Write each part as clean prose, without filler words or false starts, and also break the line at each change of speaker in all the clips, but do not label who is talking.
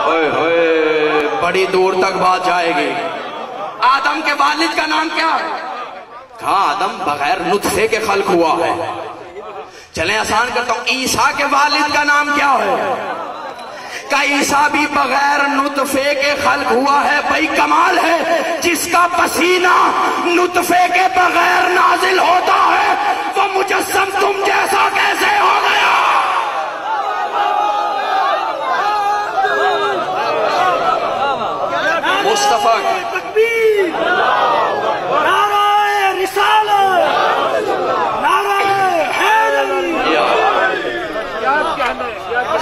اوئے ہوئے بڑی دور تک بات جائے گی. آدم کے والد کا نام کیا ہے؟ کہا آدم بغیر نطفے کے خلق ہوا ہے. چلیں آسان کرتا ہوں، عیسیٰ کے والد کا نام کیا ہے؟ کہ عیسیٰ بھی بغیر نطفے کے خلق ہوا ہے. بھئی کمال ہے، جس کا پسینہ نطفے کے بغیر نازل ہوتا ہے وہ مجسم تم جیسا کیسے ہو گیا؟ مصطفیٰ
تکبیر، نعرہ رسالت، نعرہ حیدری.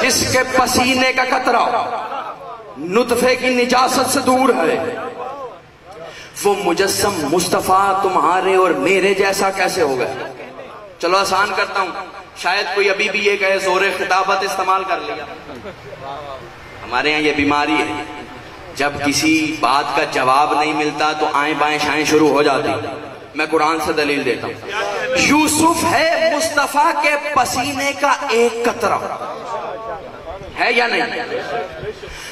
جس کے پسینے کا قطرہ نطفے کی نجاست سے دور ہے وہ مجسم مصطفیٰ تمہارے اور میرے جیسا کیسے ہو گئے؟ چلو آسان کرتا ہوں، شاید کوئی ابھی بھی یہ کہے زور خطابت استعمال کر لیا. ہمارے یہاں یہ بیماری ہے، جب کسی بات کا جواب نہیں ملتا تو آئیں بائیں شائیں شروع ہو جاتی. میں قرآن سے دلیل دیتا ہوں. یوسف ہے مصطفیٰ کے پسینے کا ایک قطرہ، ہے یا نہیں؟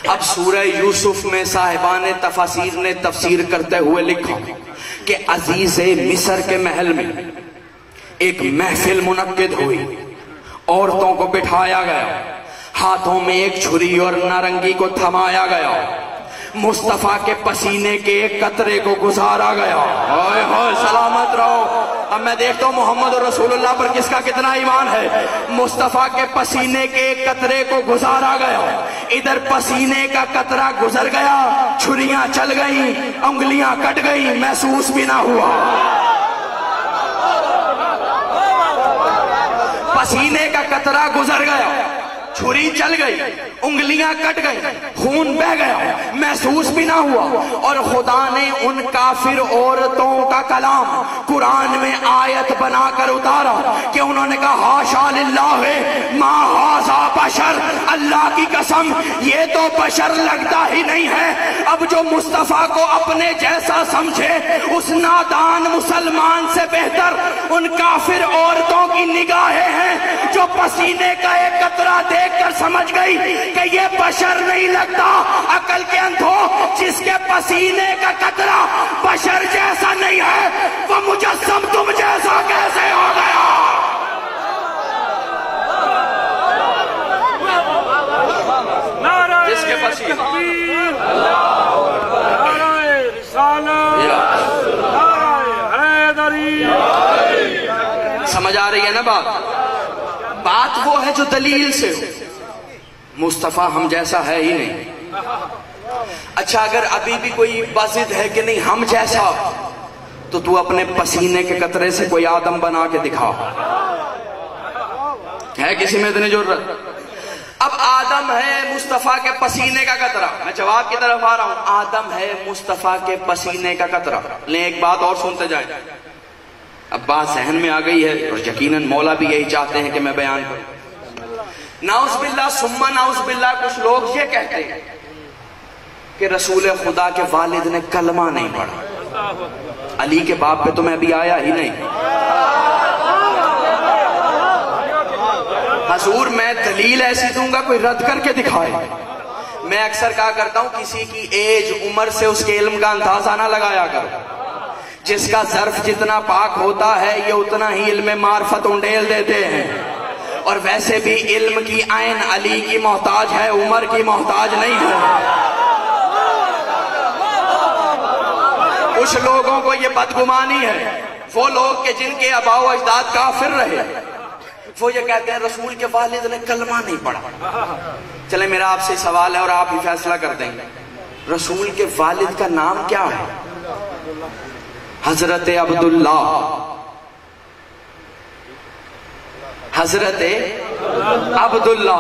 اب سورہ یوسف میں صاحبان تفاسیر نے تفسیر کرتے ہوئے لکھا کہ عزیز مصر کے محل میں ایک محفل منعقد ہوئی، عورتوں کو بٹھایا گیا، ہاتھوں میں ایک چھری اور نارنگی کو تھمایا گیا، مصطفیٰ کے پسینے کے ایک قطرے کو گزارا گیا. ہائے ہائے سلامت رہو. اب میں دیکھتا ہوں محمد رسول اللہ پر کس کا کتنا ایمان ہے. مصطفیٰ کے پسینے کے ایک قطرے کو گزارا گیا، ادھر پسینے کا قطرہ گزر گیا، چھریاں چل گئیں، انگلیاں کٹ گئیں، محسوس بھی نہ ہوا. پسینے کا قطرہ گزر گیا، چھری چل گئی، انگلیاں کٹ گئی، خون بہ گیا، محسوس بھی نہ ہوا. اور خدا نے ان کافر عورتوں کا کلام قرآن میں آیت بنا کر اتارا کہ انہوں نے کہا ہاشا للہ ما ھذا بشر، اللہ کی قسم یہ تو بشر لگتا ہی نہیں ہے. اب جو مصطفیٰ کو اپنے جیسا سمجھے اس نادان مسلمان سے بہتر ان کافر عورتوں کی نگاہیں ہیں جو پسینے کا ایک قطرہ دیکھ کر سمجھ گئی کہ یہ بشر نہیں لگتا. عقل کے اندھو، جس کے پسینے کا قطرہ بشر جیسا نہیں ہے وہ مجسم تم جیسا کیسے ہو گیا؟ جس کے پسینے،
نعرہ رسالت، نعرہ حیدری.
سمجھ آ رہی ہے نا بات؟ بات وہ ہے جو دلیل سے ہو. مصطفیٰ ہم جیسا ہے ہی نہیں. اچھا اگر ابھی بھی کوئی بضد ہے کہ نہیں ہم جیسا، تو تو اپنے پسینے کے قطرے سے کوئی آدم بنا کے دکھا. ہے کسی میں اتنی ضرورت؟ اب آدم ہے مصطفیٰ کے پسینے کا قطرہ. میں جواب کی طرف آ رہا ہوں. آدم ہے مصطفیٰ کے پسینے کا قطرہ. لیں ایک بات اور سنتے جائیں. اب بات ذہن میں آ گئی ہے اور یقیناً مولا بھی یہی چاہتے ہیں کہ میں بیان کروں. نعوذ باللہ ثم نعوذ باللہ کچھ لوگ یہ کہتے ہیں کہ رسول خدا کے والد نے کلمہ نہیں پڑھا. علی کے باپ پہ تو میں ابھی آیا ہی نہیں. حضور میں دلیل ایسی دوں گا کوئی رد کر کے دکھائے. میں اکثر کہا کرتا ہوں کسی کی ایج عمر سے اس کے علم کا اندازہ نہ لگایا کرو. جس کا ظرف جتنا پاک ہوتا ہے یہ اتنا ہی علم معرفت انڈیل دیتے ہیں. اور ویسے بھی علم کی عین علی کی محتاج ہے، عمر کی محتاج نہیں ہے. کچھ لوگوں کو یہ بدگمانی ہے، وہ لوگ کہ جن کے آباء و اجداد کافر رہے وہ یہ کہتے ہیں رسول کے والد نے کلمہ نہیں پڑھا. چلے میرا آپ سے سوال ہے اور آپ ہی فیصلہ کر دیں گے. رسول کے والد کا نام کیا ہے؟ حضرت عبداللہ. حضرت عبداللہ.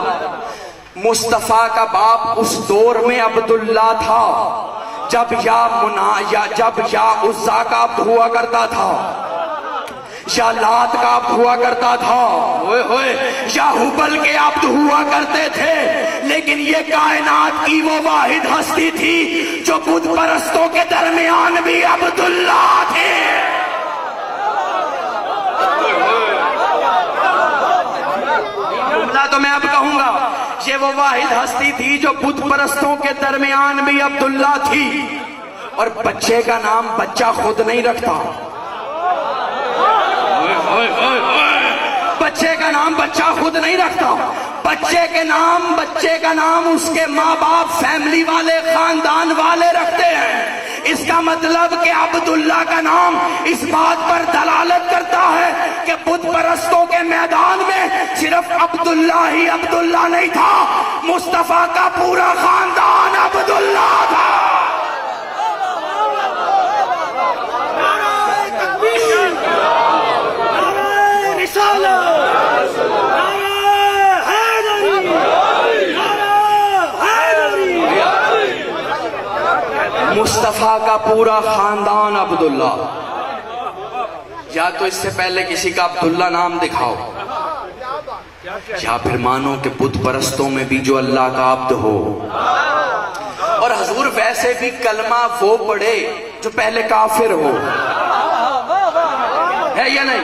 مصطفیٰ کا باپ اس دور میں عبداللہ تھا جب یا عزا کا عبد ہوا کرتا تھا، یا لات کا عبد ہوا کرتا تھا، یا حبل کے عبد ہوا کرتے تھے. لیکن یہ کائنات کی وہ واحد ہستی تھی جو بت پرستوں کے درمیان بھی عبداللہ تھے. جملہ تو میں اب کہوں گا. یہ وہ واحد ہستی تھی جو بت پرستوں کے درمیان بھی عبداللہ تھی، اور بچے کا نام بچہ خود نہیں رکھتا، بچے کا نام بچہ خود نہیں رکھتا، بچے کا نام اس کے ماں باپ، فیملی والے، خاندان والے رکھتے ہیں۔ اس کا مطلب کہ عبداللہ کا نام اس بات پر دلالت کرتا ہے کہ بت پرستوں کے میدان میں صرف عبداللہ ہی عبداللہ نہیں تھا، مصطفیٰ کا پورا خاندان عبداللہ تھا۔ مصطفیٰ کا پورا خاندان عبداللہ۔ یا تو اس سے پہلے کسی کا عبداللہ نام دکھاؤ، یا پھر مانو کہ بت پرستوں میں بھی جو اللہ کا عبد ہو۔ اور حضور ویسے بھی کلمہ وہ پڑھے جو پہلے کافر ہو، ہے یا نہیں؟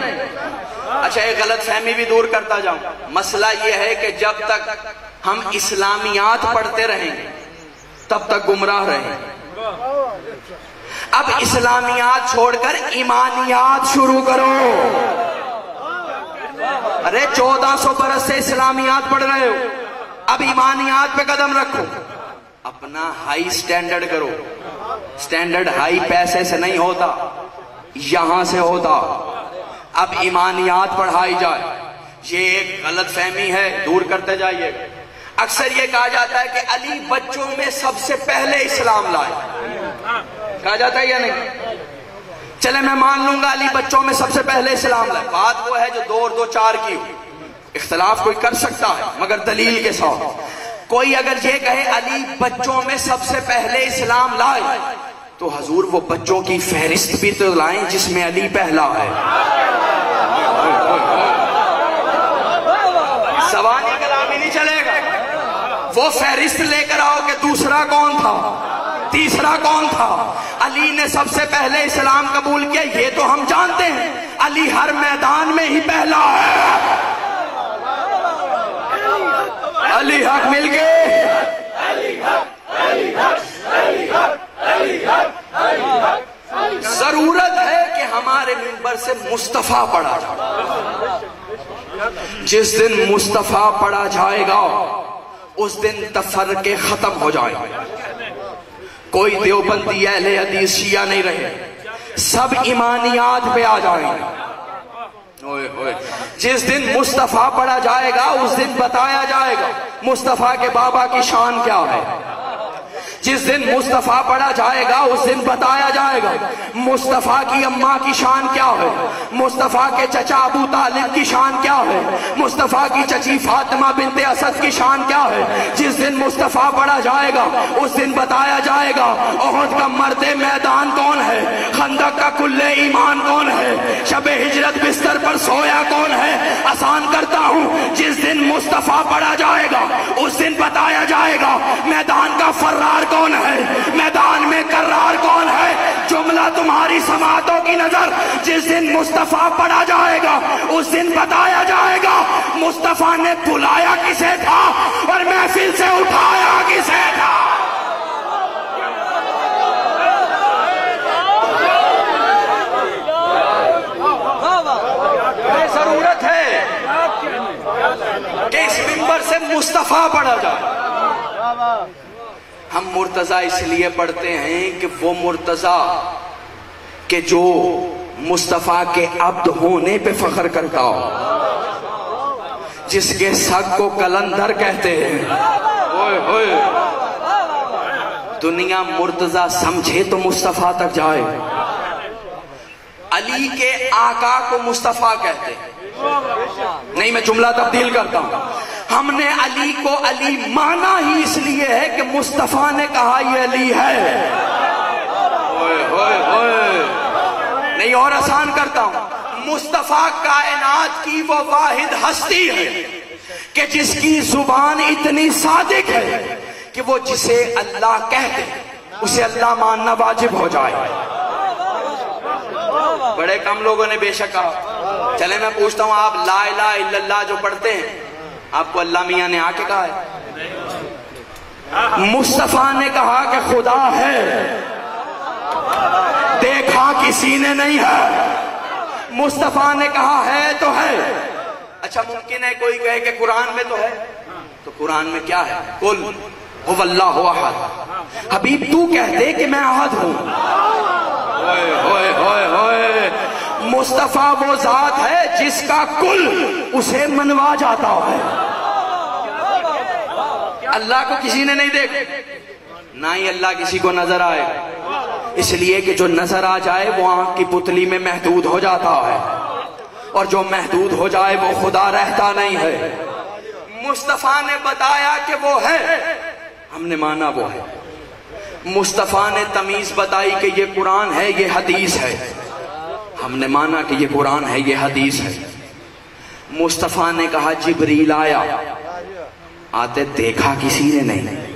اچھا، ایک غلط فہمی بھی دور کرتا جاؤں۔ مسئلہ یہ ہے کہ جب تک ہم اسلامیات پڑھتے رہیں تب تک گمراہ رہیں۔ اب اسلامیات چھوڑ کر ایمانیات شروع کرو۔ ارے 1400 برس سے اسلامیات پڑھ رہے ہو، اب ایمانیات پہ قدم رکھو، اپنا ہائی سٹینڈرڈ کرو۔ سٹینڈرڈ ہائی پیسے سے نہیں ہوتا، یہاں سے ہوتا۔ اب ایمانیات پڑھائی جائے، یہ ایک غلط فہمی ہے، دور کرتے جائیے۔ اکثر یہ کہا جاتا ہے کہ علی بچوں میں سب سے پہلے اسلام لائے، کہا جاتا ہے یا نہیں؟ چلے میں مان لوں گا علی بچوں میں سب سے پہلے اسلام لائے، بات وہ ہے جو 2 اور 2 4 کی ہو، اختلاف کوئی کر سکتا ہے مگر دلیل کے ساتھ۔ کوئی اگر یہ کہے علی بچوں میں سب سے پہلے اسلام لائے تو حضور وہ بچوں کی فہرست بھی تو لائیں جس میں علی پہلا ہے۔ زبانی کلام ہی نہیں چلے گا، وہ فہرست لے کر آؤ کہ دوسرا کون تھا، تیسرا کون تھا۔ علی نے سب سے پہلے اسلام قبول کیا، یہ تو ہم جانتے ہیں، علی ہر میدان میں ہی پہلا ہے۔ علی حق مل گئے، ضرورت ہے کہ ہمارے منبر سے مصطفیٰ پڑھا جائے۔ جس دن مصطفیٰ پڑھا جائے گا اس دن تفرقے ختم ہو جائیں گے، کوئی دیوبندی اہل حدیث شیعہ نہیں رہے، سب ایمانیات پہ آ جائیں گے۔ جس دن مصطفیٰ پڑھا جائے گا اس دن بتایا جائے گا مصطفیٰ کے بابا کی شان کیا ہے۔ جس دن مصطفیٰ پڑھا جائے گا اس دن بتایا جائے گا مصطفیٰ کی اماں کی شان کیا ہے، مصطفیٰ کے چچا ابو طالب کی شان کیا ہے، مصطفیٰ کی چچی فاطمہ بنت اسد کی شان کیا ہے۔ جس دن مصطفیٰ پڑھا جائے گا اس دن بتایا جائے گا احد کا مرد میدان کون ہے، خندق کا کلے ایمان کون ہے، شب ہجرت بستر پر سویا کون ہے۔ آسان کرتا ہوں، جس دن مصطفیٰ پڑھا جائے گا اس دن بتایا جائے گا میدان کا فرار کون ہے، میدان میں کرار کون ہے۔ جملہ تمہاری سماعتوں کی نظر، جس دن مصطفیٰ پڑھا جائے گا اس دن بتایا جائے گا مصطفیٰ نے بلایا کسے تھا اور محفل سے اٹھایا کسے تھا۔ ضرورت ہے کہ اس منبر سے مصطفیٰ پڑھا جائے۔ ہم مرتضیٰ اس لیے پڑھتے ہیں کہ وہ مرتضیٰ کہ جو مصطفیٰ کے عبد ہونے پہ فخر کرتا ہو، جس کے سگ کو قلندر کہتے ہیں۔ دنیا مرتضیٰ سمجھے تو مصطفیٰ تک جائے۔ علی کے آقا کو مصطفیٰ کہتے ہیں، نہیں میں جملہ تبدیل کرتا ہوں، ہم نے علی کو علی مانا ہی اس لیے ہے کہ مصطفیٰ نے کہا یہ علی ہے۔ نہیں اور آسان کرتا ہوں، مصطفیٰ کائنات کی وہ واحد ہستی ہے کہ جس کی زبان اتنی صادق ہے کہ وہ جسے اللہ کہتے اسے اللہ ماننا واجب ہو جائے۔ بڑے کم لوگوں نے بے شک کہا۔ چلے میں پوچھتا ہوں، آپ لا الہ الا اللہ جو پڑھتے ہیں آپ کو اللہ میاں نے آ کے کہا ہے؟ مصطفیٰ نے کہا کہ خدا ہے، دیکھا کسی نے نہیں ہے۔ مصطفیٰ نے کہا ہے تو ہے۔ اچھا ممکن ہے کوئی کہے کہ قرآن میں تو ہے، تو قرآن میں کیا ہے؟ قل هو اللہ احد۔ حبیب تو کہہ دے کہ میں احد ہوں۔ ہوئے ہوئے ہوئے، مصطفیٰ وہ ذات ہے جس کا کل اسے منوا جاتا ہے۔ اللہ کو کسی نے نہیں دیکھا، نہ ہی اللہ کسی کو نظر آئے، اس لیے کہ جو نظر آ جائے وہ آنکھ کی پتلی میں محدود ہو جاتا ہے، اور جو محدود ہو جائے وہ خدا رہتا نہیں ہے۔ مصطفیٰ نے بتایا کہ وہ ہے، ہم نے مانا وہ ہے۔ مصطفیٰ نے تمیز بتائی کہ یہ قرآن ہے، یہ حدیث ہے، ہم نے مانا کہ یہ قرآن ہے، یہ حدیث ہے۔ مصطفیٰ نے کہا جبریل آیا، آتے دیکھا کسی نے نہیں،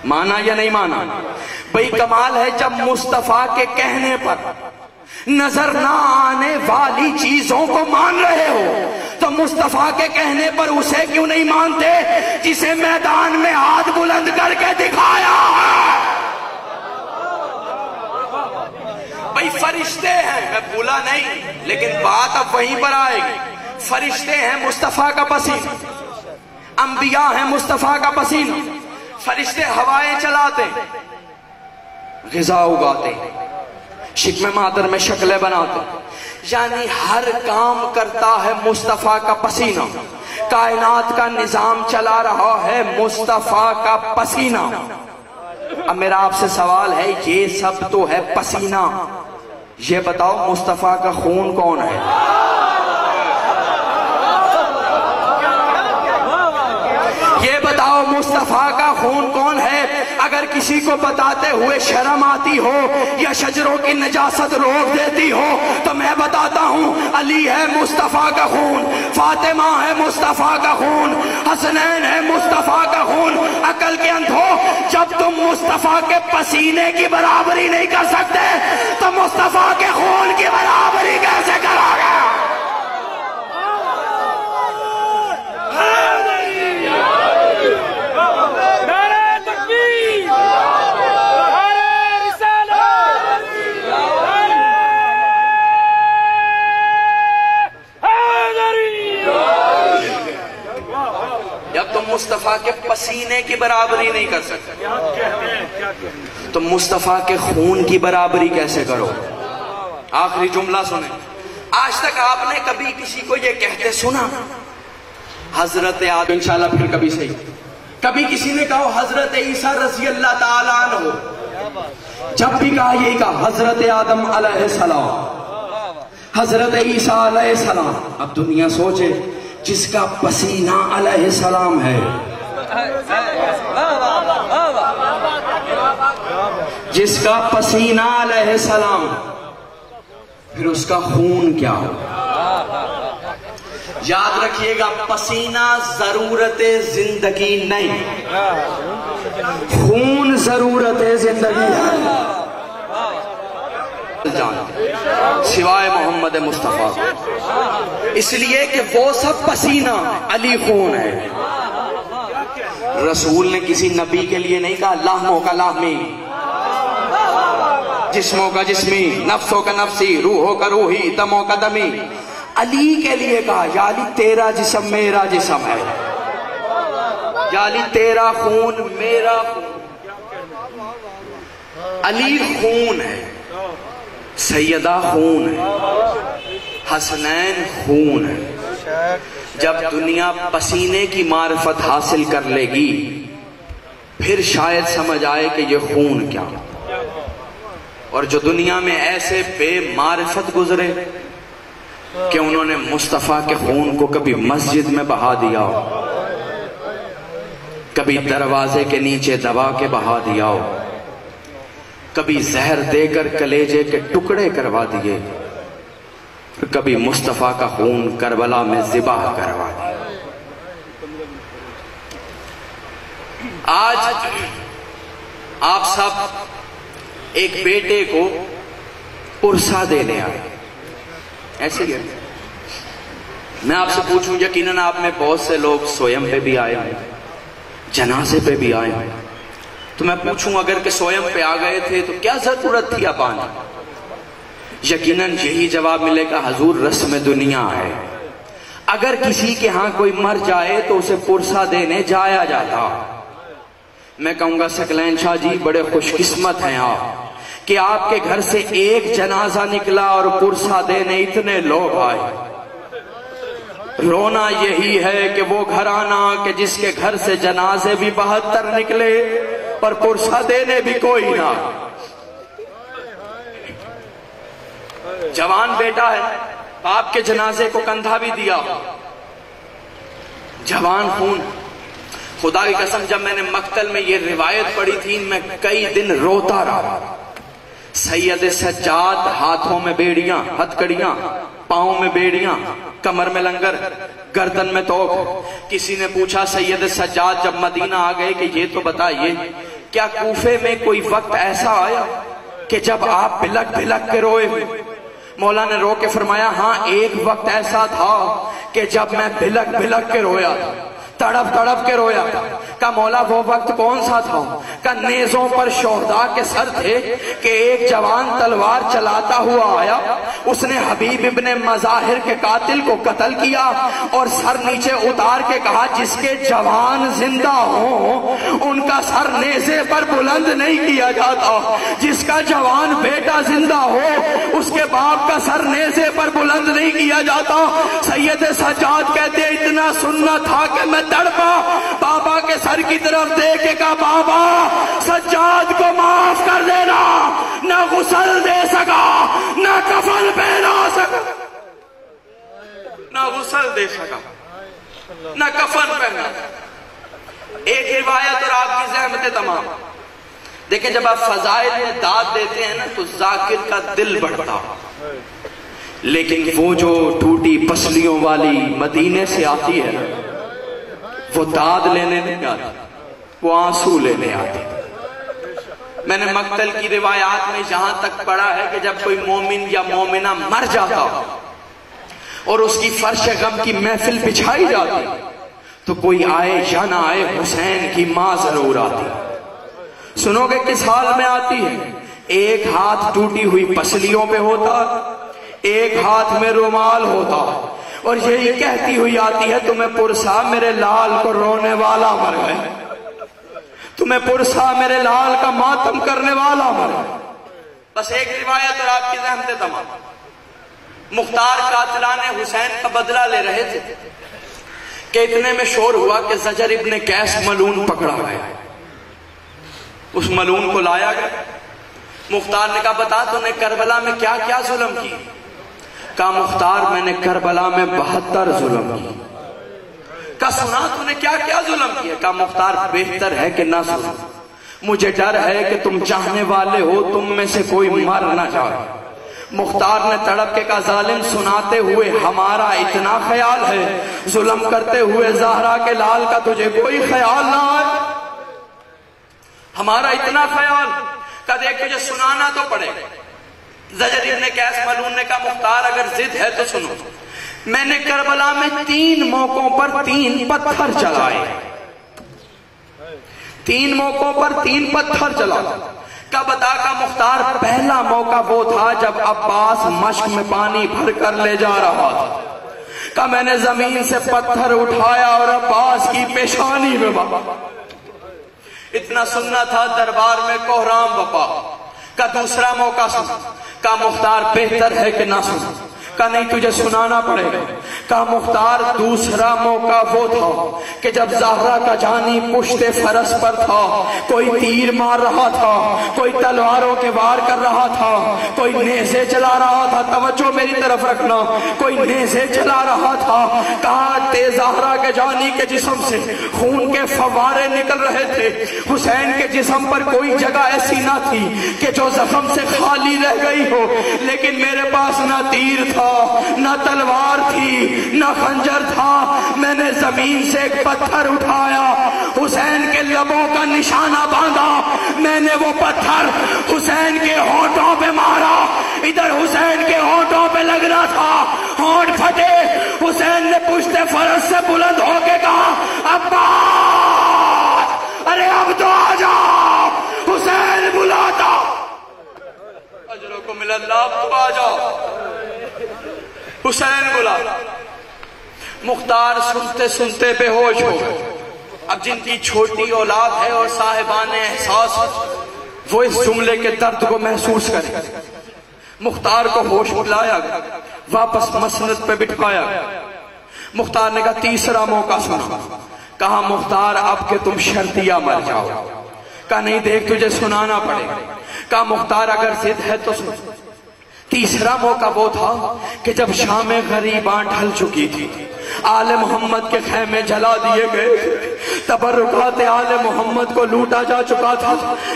مانا یا نہیں مانا؟ بھئی کمال ہے جب مصطفیٰ کے کہنے پر نظر نہ آنے والی چیزوں کو مان رہے ہو تو مصطفیٰ کے کہنے پر اسے کیوں نہیں مانتے جسے میدان میں ہاتھ بلند کر کے دکھایا ہے؟ بھئی فرشتے ہیں، میں بھولا نہیں لیکن بات اب وہیں پر آئے گی۔ فرشتے ہیں مصطفیٰ کا پسینہ، انبیاء ہیں مصطفیٰ کا پسینہ۔ فرشتے ہوائیں چلاتے، غذا اگاتے، شکم مادر میں شکلیں بناتے، یعنی ہر کام کرتا ہے مصطفیٰ کا پسینہ۔ کائنات کا نظام چلا رہا ہے مصطفیٰ کا پسینہ۔ اب میرا آپ سے سوال ہے، یہ سب تو ہے پسینہ، یہ بتاؤ مصطفیٰ کا خون کون ہے؟ یہ بتاؤ مصطفیٰ کا خون کون ہے؟ اگر کسی کو بتاتے ہوئے شرم آتی ہو یا شجروں کی نجاست روک دیتی ہو تو میں بتاتا ہوں، علی ہے مصطفیٰ کا خون، فاطمہ ہے مصطفیٰ کا خون، حسنین ہے مصطفیٰ کا خون۔ عقل کے اندھو، جب تم مصطفیٰ کے پسینے کی برابری نہیں کر سکتے تو مصطفیٰ کے خون کی برابری کیسے کرو گے؟ مصطفیٰ کے پسینے کی برابری نہیں کر سکتے تو مصطفیٰ کے خون کی برابری کیسے کرو؟ آخری جملہ سنیں، آج تک آپ نے کبھی کسی کو یہ کہتے سنا حضرت آدم؟ انشاءاللہ پھر کبھی صحیح، کبھی کسی نے کہا حضرت عیسیٰ رضی اللہ تعالیٰ عنہ؟ جب بھی کہا یہی کہا حضرت آدم علیہ السلام، حضرت عیسیٰ علیہ السلام۔ اب دنیا سوچے جس کا پسینہ علیہ السلام ہے، جس کا پسینہ علیہ السلام، پھر اس کا خون کیا ہو؟ یاد رکھیے گا، پسینہ ضرورت زندگی نہیں، خون ضرورت زندگی ہے۔ سوائے محمد مصطفیٰ، اس لیے کہ وہ سب پسینہ، علی خون ہے۔ رسول نے کسی نبی کے لیے نہیں کہا لحموں کا لحمی، جسموں کا جسمی، نفسوں کا نفسی، روحوں کا روحی، دموں کا دمی۔ علی کے لیے کہا یا علی تیرا جسم میرا جسم ہے، یا علی تیرا خون میرا خون۔ علی خون ہے، سیدہ خون ہے، حسنین خون ہے۔ جب دنیا پسینے کی معرفت حاصل کر لے گی پھر شاید سمجھ آئے کہ یہ خون کیا، اور جو دنیا میں ایسے بے معرفت گزرے کہ انہوں نے مصطفیٰ کے خون کو کبھی مسجد میں بہا دیا ہو، کبھی دروازے کے نیچے دبا کے بہا دیا ہو، کبھی زہر دے کر کلیجے کے ٹکڑے کروا دیے، کبھی مصطفیٰ کا خون کربلا میں ذبح کروا دیا۔ آج آپ سب ایک بیٹے کو پرسا دینے آئے، ایسے ہی میں آپ سے پوچھوں، یقیناً آپ میں بہت سے لوگ سویم پہ بھی آئے ہیں، جنازے پہ بھی آئے ہیں، تو میں پوچھوں اگر کہ سویم پہ آ گئے تھے تو کیا ضرورت تھی اب آنے؟ یقیناً یہی جواب ملے گا حضور رسم دنیا ہے. اگر کسی کے ہاں کوئی مر جائے تو اسے پرسہ دینے جایا جاتا. میں کہوں گا ثقلین شاہ جی بڑے خوش قسمت ہیں آپ کہ آپ کے گھر سے ایک جنازہ نکلا اور پرسہ دینے اتنے لوگ آئے. رونا یہی ہے کہ وہ گھرانہ کہ جس کے گھر سے جنازے بھی 72 نکلے اور پرسہ دینے بھی کوئی نہ. جوان بیٹا ہے، باپ کے جنازے کو کندھا بھی دیا، جوان خون. خدا کی قسم جب میں نے مقتل میں یہ روایت پڑھی تھی میں کئی دن روتا رہا. سید سجاد ہاتھوں میں بیڑیاں، ہتھکڑیاں، پاؤں میں بیڑیاں، کمر میں لنگر، گردن میں توق. کسی نے پوچھا سید سجاد جب مدینہ آ گئے کہ یہ تو بتائیے کیا کوفے میں کوئی وقت ایسا آیا کہ جب آپ بلک بلک کے روئے؟ مولا نے رو کے فرمایا ہاں ایک وقت ایسا تھا کہ جب میں بلک بلک کے رویا، تڑپ تڑپ کے رویا. کہ مولا وہ وقت کون سا تھا؟ کہ نیزوں پر شہداء کے سر تھے کہ ایک جوان تلوار چلاتا ہوا آیا، اس نے حبیب ابن مظاہر کے قاتل کو قتل کیا اور سر نیچے اتار کے کہا جس کے جوان زندہ ہوں ان کا سر نیزے پر بلند نہیں کیا جاتا، جس کا جوان بیٹا زندہ ہو اس کے باپ کا سر نیزے پر بلند نہیں کیا جاتا. سید سجاد کہتے اتنا سننا تھا کہ میں تڑپا، بابا کے سر کی طرف دیکھ کے کہا بابا سجاد کو معاف کر دینا. نہ غسل دے سکا، نہ کفن پہنا سکا، نہ غسل دے سکا، نہ کفن پہنا. ایک روایت اور آپ کی زحمتیں تمام. دیکھیں جب آپ فضائل میں داد دیتے ہیں نا تو ذاکر کا دل بڑھتا، لیکن وہ جو ٹوٹی پسلیوں والی مدینے سے آتی ہے وہ داد لینے نہیں آتی، وہ آنسو لینے آتی. میں نے مقتل کی روایات میں یہاں تک پڑھا ہے کہ جب کوئی مومن یا مومنہ مر جاتا اور اس کی فرش غم کی محفل بچھائی جاتی تو کوئی آئے یا نہ آئے حسین کی ماں ضرور آتی. سنو گے کس حال میں آتی ہے؟ ایک ہاتھ ٹوٹی ہوئی پسلیوں پہ ہوتا، ایک ہاتھ میں رومال ہوتا اور یہی کہتی ہوئی آتی ہے تمہیں پرسا میرے لال کو رونے والا مر گئے، تمہیں پرسا میرے لال کا ماتم کرنے والا مر گئے. بس ایک روایت اور آپ کی زحمتیں تمام. مختار قاتلان حسین کا بدلہ لے رہے تھے کہ اتنے میں شور ہوا کہ زجر ابن قیس ملون پکڑا گیا. اس ملون کو لایا گیا. مختار نے کہا بتا تو نے کربلا میں کیا کیا ظلم کی؟ کہا مختار میں نے کربلا میں 72 ظلم کی. کہا سنا تو نے کیا کیا ظلم کیا؟ کہا مختار بہتر ہے کہ نہ سنا، مجھے ڈر ہے کہ تم چاہنے والے ہو تم میں سے کوئی مر نہ جائے. مختار نے تڑپ کے کہا ظالم سناتے ہوئے ہمارا اتنا خیال ہے، ظلم کرتے ہوئے زہرا کے لال کا تجھے کوئی خیال نہ آئے؟ ہمارا اتنا خیال. کہا دیکھ تجھے سنانا تو پڑے. زجر ابن قیس ملون نے کہا مختار اگر ضد ہے تو سنو، میں نے کربلا میں 3 موقعوں پر 3 پتھر چلائے، 3 موقعوں پر 3 پتھر چلائے. کہا بتا کا مختار پہلا موقع وہ تھا جب عباس مشک میں پانی بھر کر لے جا رہا تھا. کہا میں نے زمین سے پتھر اٹھایا اور عباس کی پیشانی میں مارا. اتنا سننا تھا دربار میں کوہرام بپا. کا دوسرا موقع سنا. کہا مختار بہتر ہے کہ نہ سنا. کہا نہیں تجھے سنانا پڑے گا. کہا مختار دوسرا موقع وہ تھا کہ جب زہرا کا جانی پشت فرس پر تھا، کوئی تیر مار رہا تھا، کوئی تلواروں کے وار کر رہا تھا، کوئی نیزے چلا رہا تھا. توجہ میری طرف رکھنا، کوئی نیزے چلا رہا تھا. کہا زہرا کے جانی کے جسم سے خون کے فوارے نکل رہے تھے. حسین کے جسم پر کوئی جگہ ایسی نہ تھی کہ جو زخم سے خالی رہ گئی ہو، لیکن میرے پاس نہ تیر تھا، نہ تلوار تھی، نہ خنجر تھا. میں نے زمین سے ایک پتھر اٹھایا، حسین کے لبوں کا نشانہ باندھا. میں نے وہ پتھر حسین کے ہونٹوں پہ مارا. ادھر حسین کے ہونٹوں پہ لگنا تھا، ہونٹ پھٹے. حسین نے پشت فرس سے بلند ہو کے کہا عباس ارے اب تو آ جاؤ. حسین بلا۔ مختار سنتے سنتے بے ہوش ہو گئے۔ اب جن کی چھوٹی اولاد ہے اور صاحبان احساس وہ اس جملے کے درد کو محسوس کریں۔ مختار کو ہوش لایا گیا، واپس مسند پہ بٹھایا گیا۔ مختار نے کہا تیسرا موقع سنا۔ کہا مختار اب کہ تم شرطیہ مر جاؤ۔ کہا نہیں دیکھ تجھے سنانا پڑے گا۔ کہا مختار اگر ضد ہے تو سن۔ تیسرا موقع وہ تھا کہ جب شام غریباں ڈھل چکی تھی، آل محمد کے خیمے جلا دیے گئے، تبرکات آل محمد کو لوٹا جا چکا تھا۔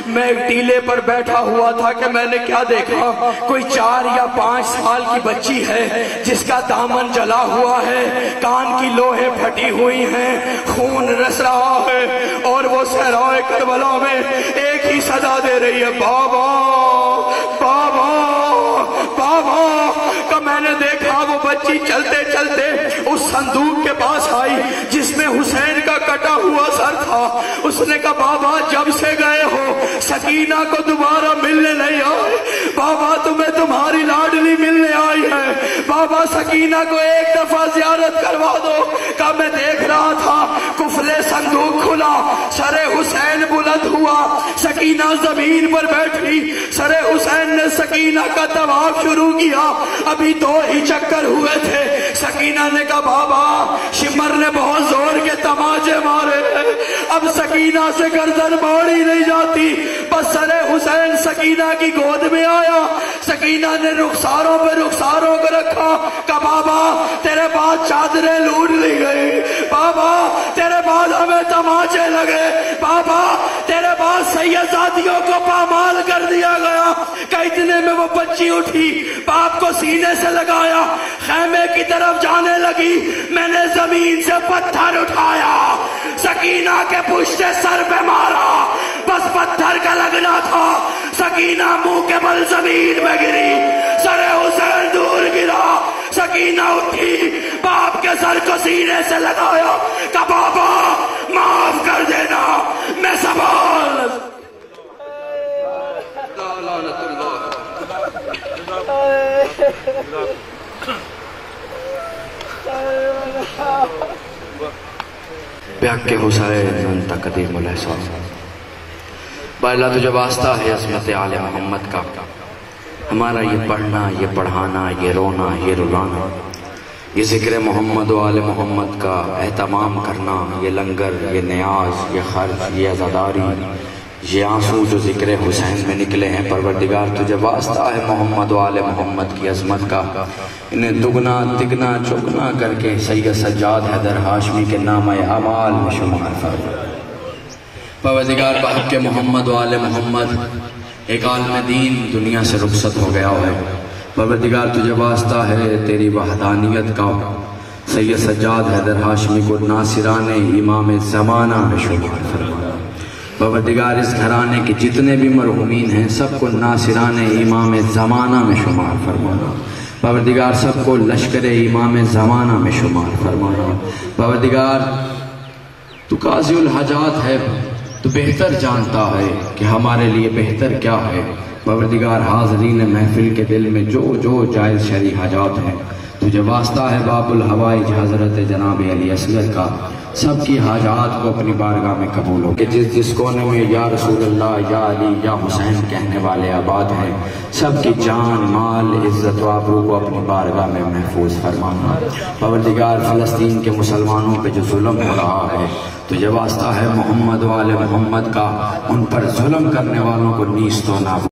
میں ایک ٹیلے پر بیٹھا ہوا تھا کہ میں نے کیا دیکھا، کوئی 4 یا 5 سال کی بچی ہے جس کا دامن جلا ہوا ہے، کان کی لوہے پھٹی ہوئی ہیں، خون رس رہا ہے، اور وہ صحرائے کربلا میں ایک ہی صدا دے رہی ہے، بابا بابا بابا۔ کہ میں نے دیکھا وہ بچی چلتے چلتے اس صندوق کے پاس آئی جس میں حسین کا کٹا ہوا سر تھا۔ اس نے کہا بابا جب سے گئے ہو سکینہ کو دوبارہ ملنے نہیں آئے، بابا تمہیں تمہاری لاڈلی ملنے آئی ہے، بابا سکینہ کو ایک دفعہ زیارت کروا دو۔ کہ میں دیکھ رہا تھا قفل صندوق کھلا، سر حسین بلند ہوا، سکینہ زمین پر بیٹھی، سر حسین نے سکینہ کا طواف شروع کیا۔ ابھی 2 ہی چکر ہوئے تھے۔ سکینہ نے کہا بابا شمر نے بہت زور کے تماچے مارے، اب سکینہ سے گردن موڑی نہیں جاتی۔ بس سر حسین سکینہ کی گود میں آیا، سکینہ نے رخساروں پہ رخساروں کو رکھا۔ کہا بابا تیرے بعد چادریں لوٹ لی گئی، بابا تیرے بعد ہمیں تماچے لگے، بابا تیرے بعد سیدزادیوں کو پامال کر دیا گیا۔ کہ اتنے میں وہ بچی اٹھی، باپ کو سینے سے لگایا، خیمے کی طرف جانے لگی۔ میں نے زمین سے پتھر اٹھایا، سکینہ کے پشت سر پہ مارا، بس پتھر کا لگنا تھا، سکینہ منہ کے بل زمین میں گری، سر حسین دور گرا۔ سکینہ اٹھی، باپ کے سر کو سینے سے لگایا، کہ بابا معاف کر دینا، میں سنبھال۔ بیاک کے حسین انتا قدیم الاحسان۔ با اللہ تجھے واسطہ ہے عظمت آل محمد کا، ہمارا یہ پڑھنا، یہ پڑھانا، یہ رونا، یہ رلانا، یہ ذکر محمد و آل محمد کا اہتمام کرنا، یہ لنگر، یہ نیاز، یہ خرچ، یہ عزاداری، یہ آنسو جو ذکر حسین میں نکلے ہیں، پروردگار تجھے واسطہ ہے محمد و آل محمد کی عظمت کا، انہیں دگنا تگنا چگنا کر کے سید سجاد حیدر ہاشمی کے نام اعمال میں شمار فرما۔ پروردگار بحق محمد و آل محمد ایک عالم دین دنیا سے رخصت ہو گیا ہے، پروردگار تجھے واسطہ ہے تیری وحدانیت کا، سید سجاد حیدر ہاشمی کو ناصران امام زمانہ میں شمار فرما۔ پروردگار اس گھرانے کے جتنے بھی مرحومین ہیں سب کو ناصران امام زمانہ میں شمار فرمانا، پروردگار سب کو لشکر امام زمانہ میں شمار فرمانا۔ پروردگار تو قاضی الحاجات ہے، تو بہتر جانتا ہے کہ ہمارے لیے بہتر کیا ہے۔ پروردگار حاضرین محفل کے دل میں جو جو جائز شرعی حاجات ہیں تجھے واسطہ ہے باب الحوائج حضرت جناب علی اصغر کا، سب کی حاجات کو اپنی بارگاہ میں قبول ہو کہ جس جس کونے میں یا رسول اللہ یا علی یا حسین کہنے والے آباد ہیں سب کی جان مال عزت و آبرو کو اپنی بارگاہ میں محفوظ فرمانا۔ پروردگار فلسطین کے مسلمانوں پہ جو ظلم ہو رہا ہے تجھے واسطہ ہے محمد و آل محمد کا، ان پر ظلم کرنے والوں کو نیست و نابود